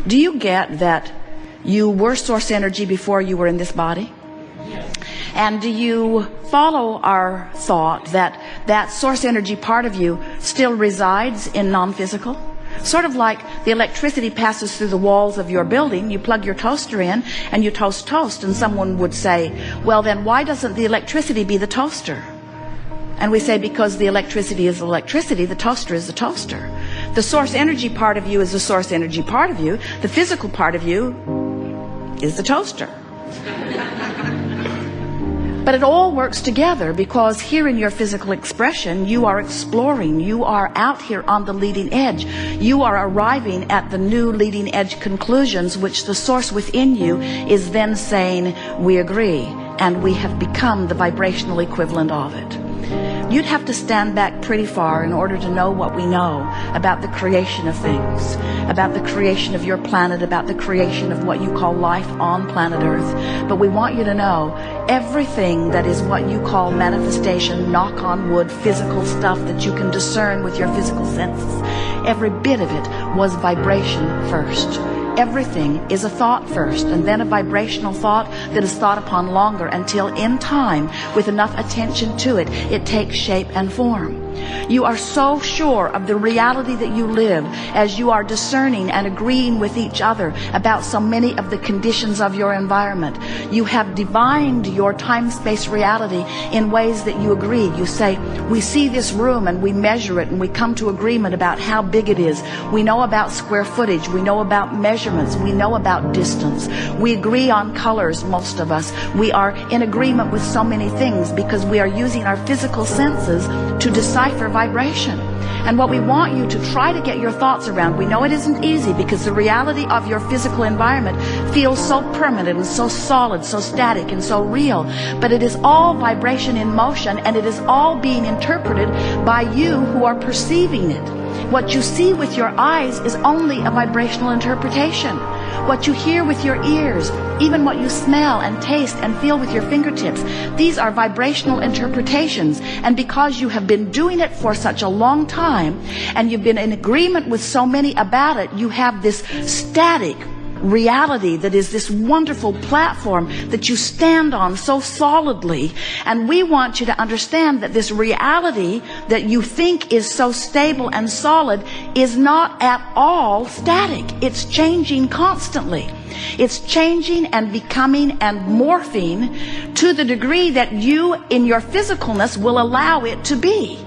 Do you get that you were source energy before you were in this body? And do you follow our thought that that source energy part of you still resides in non-physical? Sort of like the electricity passes through the walls of your building. You plug your toaster in and you toast toast, and someone would say, well, then why doesn't the electricity be the toaster? And we say, because the electricity is electricity, the toaster is the toaster. The source energy part of you is the source energy part of you. The physical part of you is the toaster. But it all works together, because here in your physical expression, you are exploring. You are out here on the leading edge. You are arriving at the new leading edge conclusions, which the source within you is then saying, we agree, and we have become the vibrational equivalent of it. You'd have to stand back pretty far in order to know what we know about the creation of things, about the creation of your planet, about the creation of what you call life on planet Earth. But we want you to know everything that is what you call manifestation, knock on wood, physical stuff that you can discern with your physical senses. Every bit of it was vibration first. Everything is a thought first, and then a vibrational thought that is thought upon longer until in time, with enough attention to it, it takes shape and form. You are so sure of the reality that you live as you are discerning and agreeing with each other about so many of the conditions of your environment. You have divined your time-space reality in ways that you agree. You say, we see this room and we measure it and we come to agreement about how big it is. We know about square footage. We know about measurements. We know about distance. We agree on colors, most of us. We are in agreement with so many things because we are using our physical senses to decipher vibration. And what we want you to try to get your thoughts around, we know it isn't easy because the reality of your physical environment feels so permanent and so solid, so static and so real, but it is all vibration in motion, and it is all being interpreted by you who are perceiving it. What you see with your eyes is only a vibrational interpretation. What you hear with your ears, even what you smell and taste and feel with your fingertips, these are vibrational interpretations. And because you have been doing it for such a long time, and you've been in agreement with so many about it, you have this static reality that is this wonderful platform that you stand on so solidly. And we want you to understand that this reality that you think is so stable and solid is not at all static. It's changing constantly. It's changing and becoming and morphing to the degree that you in your physicalness will allow it to be.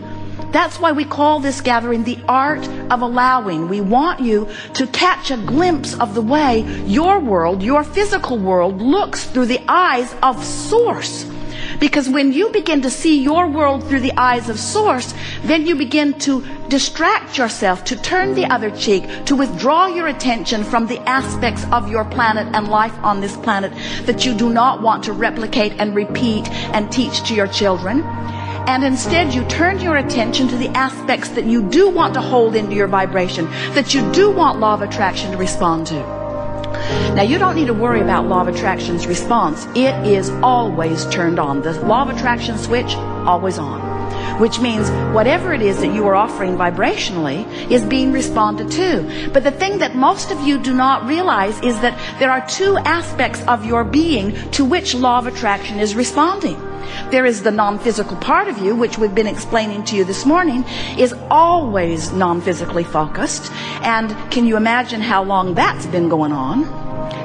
That's why we call this gathering the art of allowing. We want you to catch a glimpse of the way your world, your physical world, looks through the eyes of Source. Because when you begin to see your world through the eyes of Source, then you begin to distract yourself, to turn the other cheek, to withdraw your attention from the aspects of your planet and life on this planet that you do not want to replicate and repeat and teach to your children. And instead you turn your attention to the aspects that you do want to hold into your vibration, that you do want law of attraction to respond to. Now, you don't need to worry about law of attraction's response. It is always turned on. The law of attraction switch, always on. Which means whatever it is that you are offering vibrationally is being responded to. But the thing that most of you do not realize is that there are two aspects of your being to which law of attraction is responding. There is the non-physical part of you, which we've been explaining to you this morning, is always non-physically focused. And can you imagine how long that's been going on?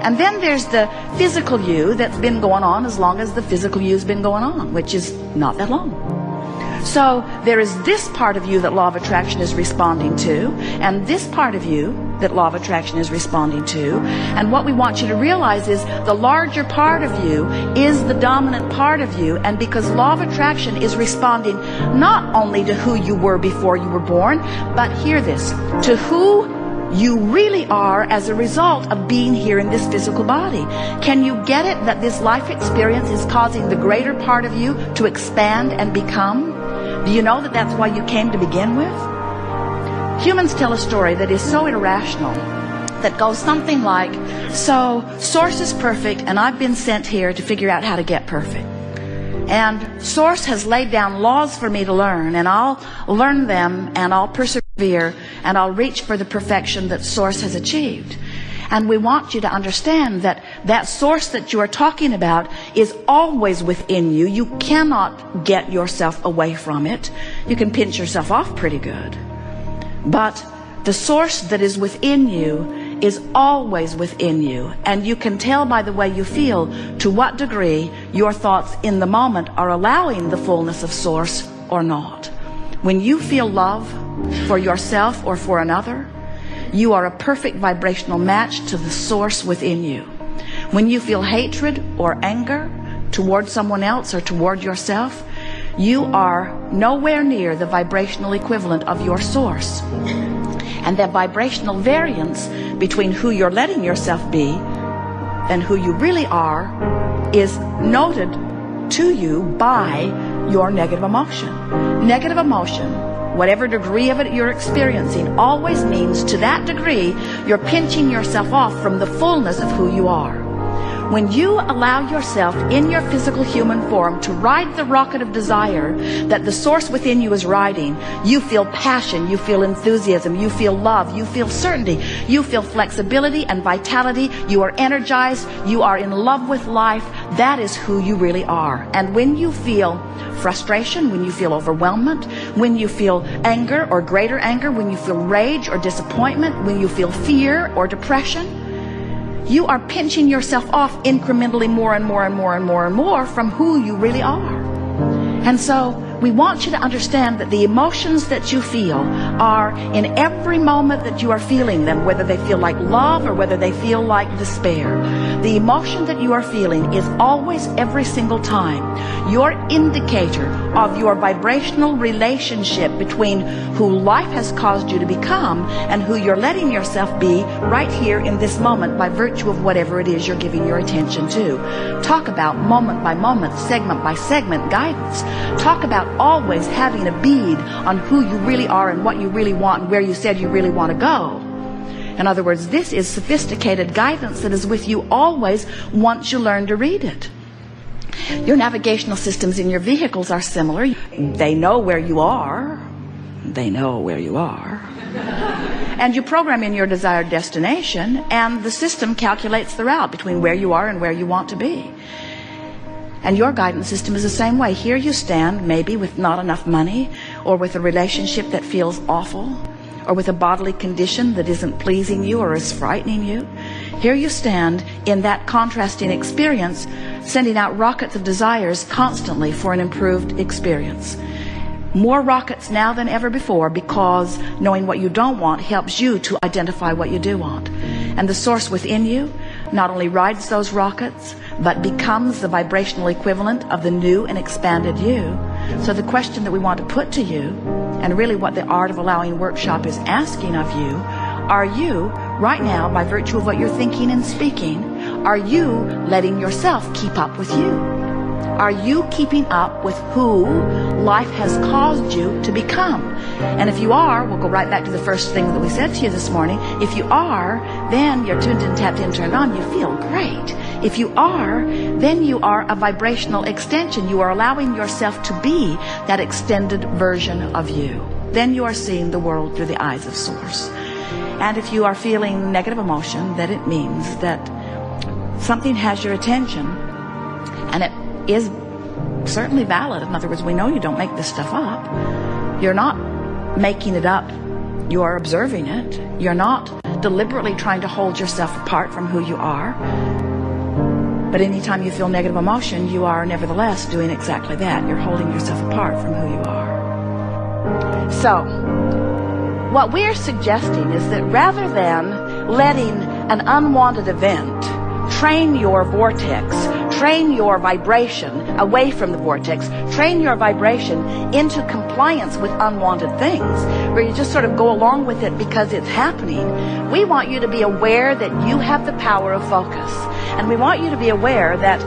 And then there's the physical you that's been going on as long as the physical you's been going on, which is not that long. So there is this part of you that law of attraction is responding to, and this part of you that law of attraction is responding to. And what we want you to realize is the larger part of you is the dominant part of you. And because law of attraction is responding not only to who you were before you were born, but hear this, to who you really are as a result of being here in this physical body. Can you get it that this life experience is causing the greater part of you to expand and become? Do you know that that's why you came to begin with? Humans tell a story that is so irrational that goes something like, so Source is perfect and I've been sent here to figure out how to get perfect. And Source has laid down laws for me to learn, and I'll learn them and I'll persevere and I'll reach for the perfection that Source has achieved. And we want you to understand that that source that you are talking about is always within you. You cannot get yourself away from it. You can pinch yourself off pretty good. But the source that is within you is always within you. And you can tell by the way you feel to what degree your thoughts in the moment are allowing the fullness of source or not. When you feel love for yourself or for another, you are a perfect vibrational match to the source within you. When you feel hatred or anger toward someone else or toward yourself, you are nowhere near the vibrational equivalent of your source. And that vibrational variance between who you're letting yourself be and who you really are is noted to you by your negative emotion. Negative emotion, whatever degree of it you're experiencing, always means to that degree you're pinching yourself off from the fullness of who you are. When you allow yourself in your physical human form to ride the rocket of desire that the source within you is riding, you feel passion, you feel enthusiasm, you feel love, you feel certainty, you feel flexibility and vitality, you are energized, you are in love with life. That is who you really are. And when you feel frustration, when you feel overwhelmment, when you feel anger or greater anger, when you feel rage or disappointment, when you feel fear or depression, you are pinching yourself off incrementally more and more and more and more and more from who you really are. And so we want you to understand that the emotions that you feel are in every moment that you are feeling them, whether they feel like love or whether they feel like despair. The emotion that you are feeling is always, every single time, your indicator of your vibrational relationship between who life has caused you to become and who you're letting yourself be right here in this moment by virtue of whatever it is you're giving your attention to. Talk about moment by moment, segment by segment guidance. Talk about always having a bead on who you really are and what you really want and where you said you really want to go. In other words, this is sophisticated guidance that is with you always once you learn to read it. Your navigational systems in your vehicles are similar. They know where you are. They know where you are. And you program in your desired destination, and the system calculates the route between where you are and where you want to be. And your guidance system is the same way. Here you stand, maybe with not enough money, or with a relationship that feels awful, or with a bodily condition that isn't pleasing you or is frightening you. Here you stand in that contrasting experience, sending out rockets of desires constantly for an improved experience. More rockets now than ever before, because knowing what you don't want helps you to identify what you do want. And the source within you not only rides those rockets, but becomes the vibrational equivalent of the new and expanded you. So the question that we want to put to you, and really what the Art of Allowing workshop is asking of you, are you, right now, by virtue of what you're thinking and speaking, are you letting yourself keep up with you? Are you keeping up with who life has caused you to become? And if you are, we'll go right back to the first thing that we said to you this morning. If you are, then you're tuned in, tapped in, turned on. You feel great. If you are, then you are a vibrational extension. You are allowing yourself to be that extended version of you. Then you are seeing the world through the eyes of Source. And if you are feeling negative emotion, then it means that something has your attention, and it is certainly valid. In other words, we know you don't make this stuff up. You're not making it up. You are observing it. You're not deliberately trying to hold yourself apart from who you are. But anytime you feel negative emotion, you are nevertheless doing exactly that. You're holding yourself apart from who you are. So, what we're suggesting is that rather than letting an unwanted event train your vortex, train your vibration away from the vortex, train your vibration into compliance with unwanted things, where you just sort of go along with it because it's happening. We want you to be aware that you have the power of focus. And we want you to be aware that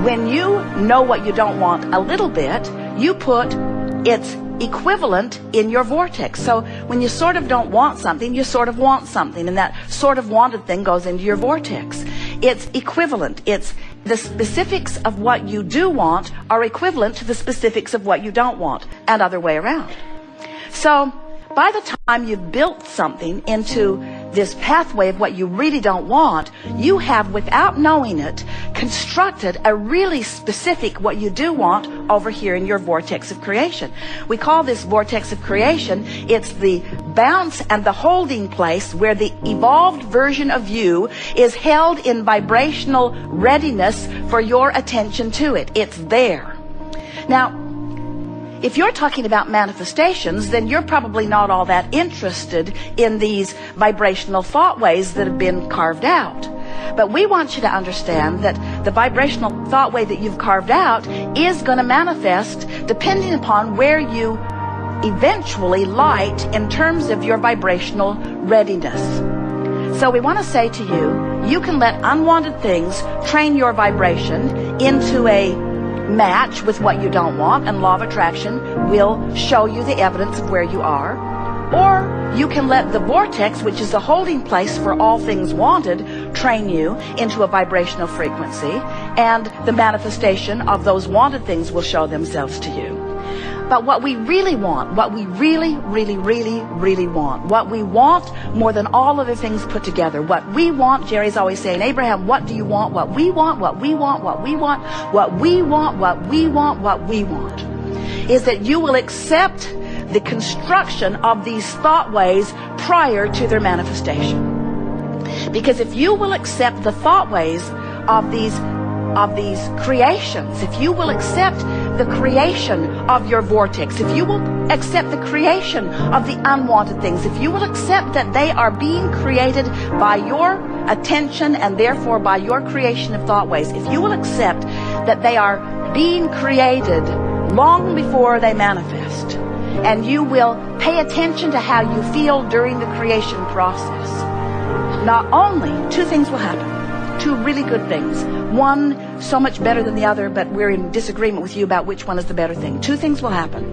when you know what you don't want a little bit, you put its equivalent in your vortex. So when you sort of don't want something, you sort of want something, and that sort of wanted thing goes into your vortex. It's equivalent. It's the specifics of what you do want are equivalent to the specifics of what you don't want, and other way around. So by the time you've built something into this pathway of what you really don't want, you have, without knowing it, constructed a really specific what you do want over here in your vortex of creation. We call this vortex of creation, it's the bounce and the holding place where the evolved version of you is held in vibrational readiness for your attention to it. It's there. Now, if you're talking about manifestations, then you're probably not all that interested in these vibrational thought ways that have been carved out. But we want you to understand that the vibrational thought way that you've carved out is going to manifest depending upon where you eventually light in terms of your vibrational readiness. So we want to say to you, you can let unwanted things train your vibration into a match with what you don't want, and law of attraction will show you the evidence of where you are. Or you can let the vortex, which is the holding place for all things wanted, train you into a vibrational frequency, and the manifestation of those wanted things will show themselves to you. But what we really want, what we really want, what we want more than all other things put together, what we want, Jerry's always saying, Abraham, what do you want? What we want, what we want, what we want, what we want, what we want, what we want, is that you will accept the construction of these thought ways prior to their manifestation. Because if you will accept the thought ways of these creations, if you will accept the creation of your vortex, if you will accept the creation of the unwanted things, if you will accept that they are being created by your attention and therefore by your creation of thought ways, if you will accept that they are being created long before they manifest, and you will pay attention to how you feel during the creation process, not only two things will happen. Two really good things. One so much better than the other, but we're in disagreement with you about which one is the better thing. Two things will happen.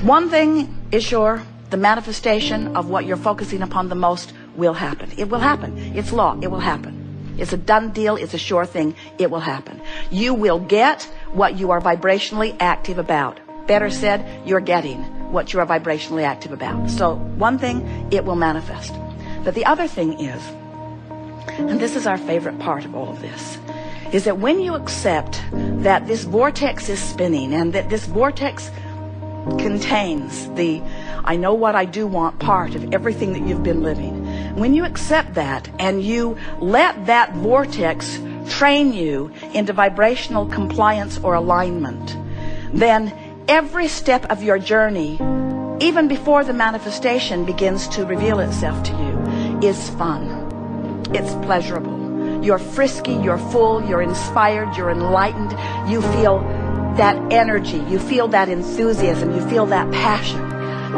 One thing is sure, the manifestation of what you're focusing upon the most will happen. It will happen. It's law. It will happen. It's a done deal. It's a sure thing. It will happen. You will get what you are vibrationally active about. Better said, you're getting what you are vibrationally active about. So one thing, it will manifest. But the other thing is, and this is our favorite part of all of this, is that when you accept that this vortex is spinning and that this vortex contains the I know what I do want part of everything that you've been living, when you accept that and you let that vortex train you into vibrational compliance or alignment, then every step of your journey, even before the manifestation begins to reveal itself to you, is fun. It's pleasurable. You're frisky, you're full, you're inspired, you're enlightened. You feel that energy, you feel that enthusiasm, you feel that passion.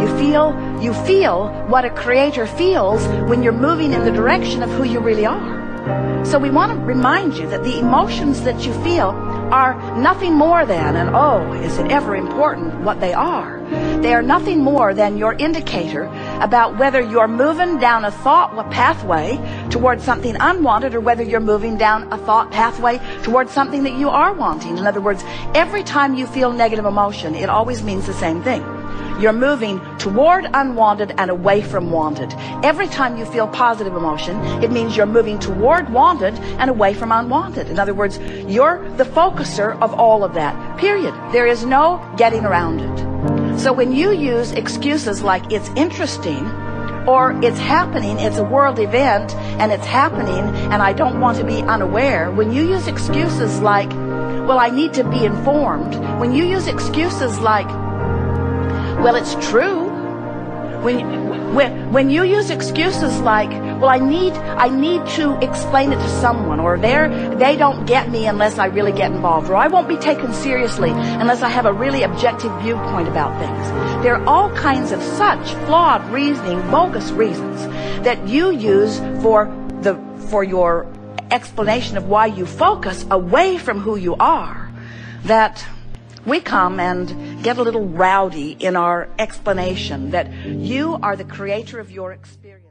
You feel what a creator feels when you're moving in the direction of who you really are. So we want to remind you that the emotions that you feel are nothing more than, and oh, is it ever important what they are? They are nothing more than your indicator about whether you're moving down a thought pathway towards something unwanted or whether you're moving down a thought pathway towards something that you are wanting. In other words, every time you feel negative emotion, it always means the same thing. You're moving toward unwanted and away from wanted. Every time you feel positive emotion, it means you're moving toward wanted and away from unwanted. In other words, you're the focuser of all of that, period. There is no getting around it. So when you use excuses like it's interesting, or it's happening, it's a world event, and it's happening, and I don't want to be unaware, when you use excuses like, well, I need to be informed, when you use excuses like, well, it's true. When you use excuses like, well, I need to explain it to someone, or they don't get me unless I really get involved, or I won't be taken seriously unless I have a really objective viewpoint about things. There are all kinds of such flawed reasoning, bogus reasons that you use for your explanation of why you focus away from who you are, that we come and get a little rowdy in our explanation that you are the creator of your experience.